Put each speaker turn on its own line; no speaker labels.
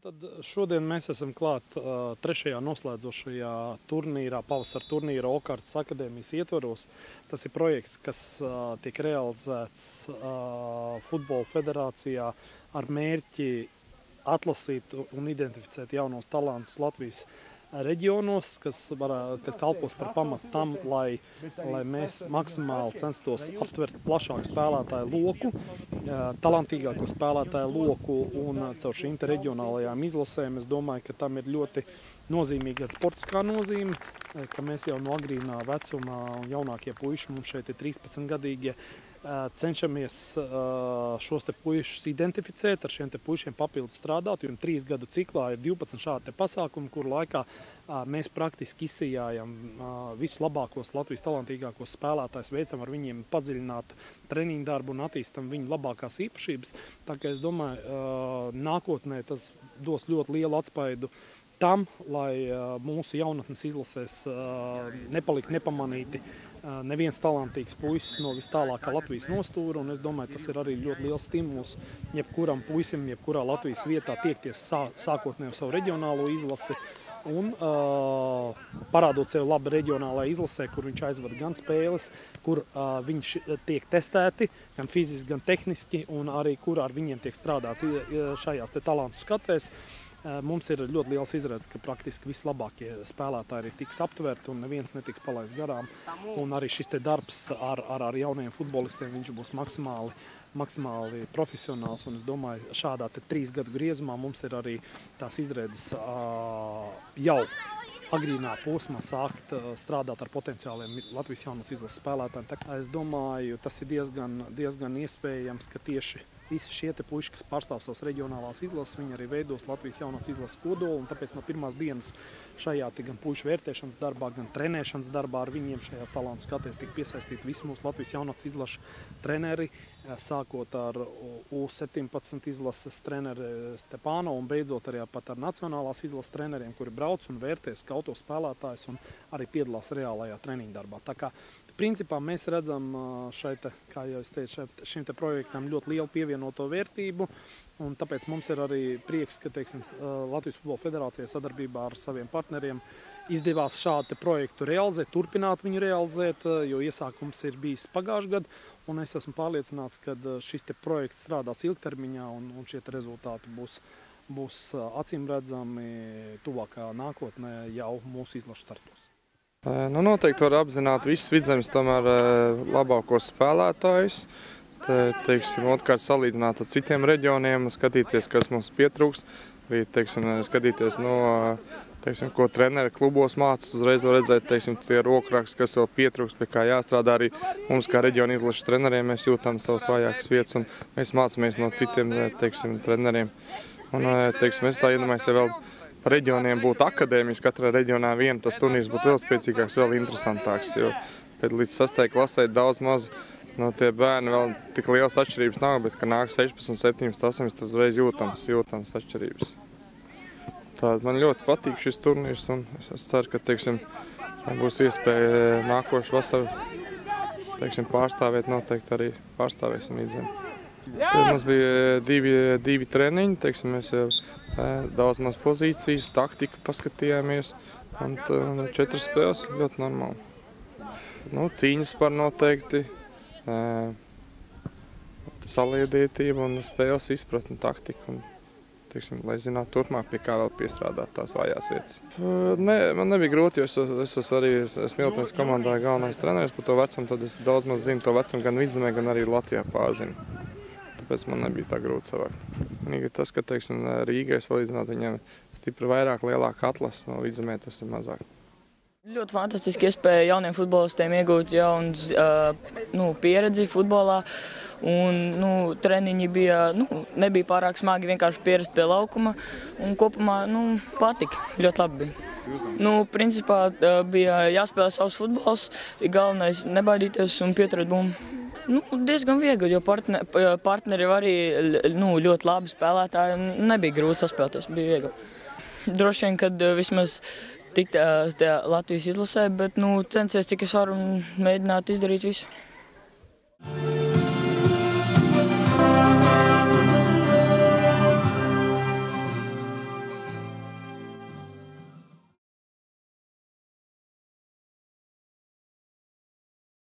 Tātad šodien mēs esam klāt trešajā noslēdzošajā turnīrā, pavasara turnīra Okārtas akadēmijas ietvaros. Tas ir projekts, kas tiek realizēts Futbola federācijā ar mērķi atlasīt un identificēt jaunos talantus Latvijas reģionos, kas kalpos par pamatu tam, lai mēs maksimāli censtos aptvert plašāku spēlētāju loku, talantīgāko spēlētāju loku, un caur šīm reģionālajām izlasēm es domāju, ka tam ir ļoti nozīmīga sportiskā nozīme, ka mēs jau no agrīnā vecumā un jaunākie puiši, mums šeit ir 13-gadīgie, cenšamies šos te puišus identificēt, ar šiem te puišiem papildus strādāt, jo 3 gadu ciklā ir 12 šādi te pasākumi, kur laikā mēs praktiski izsijājam visus labākos Latvijas talantīgākos spēlētājus, veicam ar viņiem padziļinātu treniņu darbu un attīstam viņu labākās īpašības. Tā kā es domāju, nākotnē tas dos ļoti lielu atspaidu tam, lai mūsu jaunatnes izlasēs nepalikt nepamanīti neviens talantīgs puisis no vis tālākā Latvijas nostūra, un es domāju, tas ir arī ļoti liels stimuls jebkuram puisim, jebkurā Latvijas vietā tiekties sākotnēji uz savu reģionālo izlasi un parādot sev labi reģionālajā izlasē, kur viņš aizvada gan spēles, kur viņš tiek testēti, gan fiziski, gan tehniski, un arī kur ar viņiem tiek strādāts šajās te talantu skatēs. Mums ir ļoti liels izredzes, ka praktiski vislabākie spēlētāji tiks aptverti un neviens netiks palaists garām. Un arī šis te darbs ar jauniem futbolistiem, viņš būs maksimāli profesionāls. Un es domāju, šādā te 3 gadu griezumā mums ir arī tās izredzes jau agrīnā posmā sākt strādāt ar potenciāliem Latvijas jaunatnes izlases spēlētājiem. Es domāju, tas ir diezgan iespējams, ka tieši visi šie te puiši, kas pārstāv savas reģionālās izlases, viņi arī veidos Latvijas jaunatnes izlases kodolu, un tāpēc no pirmās dienas šajā gan puišu vērtēšanas darbā, gan trenēšanas darbā ar viņiem šajās talantu skatēs tika piesaistīti visi mūsu Latvijas jaunatnes izlašu treneri, sākot ar U17 izlases treneri Stepāno un beidzot arī pat ar nacionālās izlases treneriem, kuri brauc un vērtē, skauto spēlētājus un arī piedalās reālajā treniņu darbā. Tā kā principā mēs redzam šeit, kā jau es teicu, šim te projektam ļoti lielu pievienoto vērtību, un tāpēc mums ir arī prieks, ka, teiksim, Latvijas Futbola federācija sadarbībā ar saviem partneriem izdevās šādu te projektu realizēt, turpināt viņu realizēt, jo iesākums ir bijis pagājušajā gadā, un es esmu pārliecināts, ka šis te projekts strādās ilgtermiņā, un šie te rezultāti būs acīmredzami tuvākā nākotnē jau mūsu izlašu startos.
Noteikti var apzināt visus Vidzemes tomēr labākos spēlētājus, teiksim, otrkārt salīdzināt ar citiem reģioniem, skatīties, kas mums pietrūkst, arī, teiksim, skatīties teiksim, ko treneri klubos mācas, uzreiz var redzēt, teiksim, tie rokraksti, kas vēl pietrūkst, pie kā jāstrādā arī mums kā reģiona izlašu treneriem, mēs jūtam savas vājākas vietas un mēs mācāmies no citiem, teiksim, treneriem. Un, teiksim, es tā iedomājos, ja vēl par reģioniem būtu akadēmijas, katrā reģionā viena, tas turnīrs būtu vēl spēcīgāks, vēl interesantāks, jo līdz 6. klasē daudz maz no tie bērni vēl tik lielas atšķirības nav, bet, ka nāk 16, 17, 18, tad uzreiz jūtams atšķirības. Tātad man ļoti patīk šis turnīrs, un es ceru, ka, teiksim, būs iespēja nākošu vasaru, teiksim, pārstāvēt, noteikti arī pārstāvēsim Vidzemi. Mums bija divi treniņi, teiksim, mēs jau daudz maz pozīcijas, taktiku paskatījāmies, un 4 spēles ļoti normāli. Cīņas par noteikti, saliedētība un spēles izpratne, taktika, un, teiksim, lai zinātu turpmāk, pie kā vēl piestrādāt tās vājās vietas. Man nebija grūti, jo es esmu Miltenes komandā galvenais treneris par to vecumu, tad es daudz maz zinu to vecumu gan Vidzemē, gan arī Latvijā pārzinu. Tāpēc man nebija tā grūti savākt. Vienīgi tas, ka, teiksim, Rīgai salīdzināt, viņam stipri vairāk, lielāka atlase, no Vidzemē tas ir mazāk.
Ļoti fantastiski iespēja jauniem futbolistiem iegūt jaunu pieredzi futbolā. Un treniņi nebija pārāk smagi, vienkārši pierast pie laukuma. Un kopumā patika, ļoti labi bija. Principā bija jāspēlē savs futbols, galvenais nebaidīties un pieturēt bumbu. Diezgan viegli, jo partneri arī ļoti labi spēlētāji. Nebija grūti saspēlēties, bija viegli. Droši vien, kad vismaz tikt Latvijas izlasē, bet censies, cik es varu, un mēģināt izdarīt visu.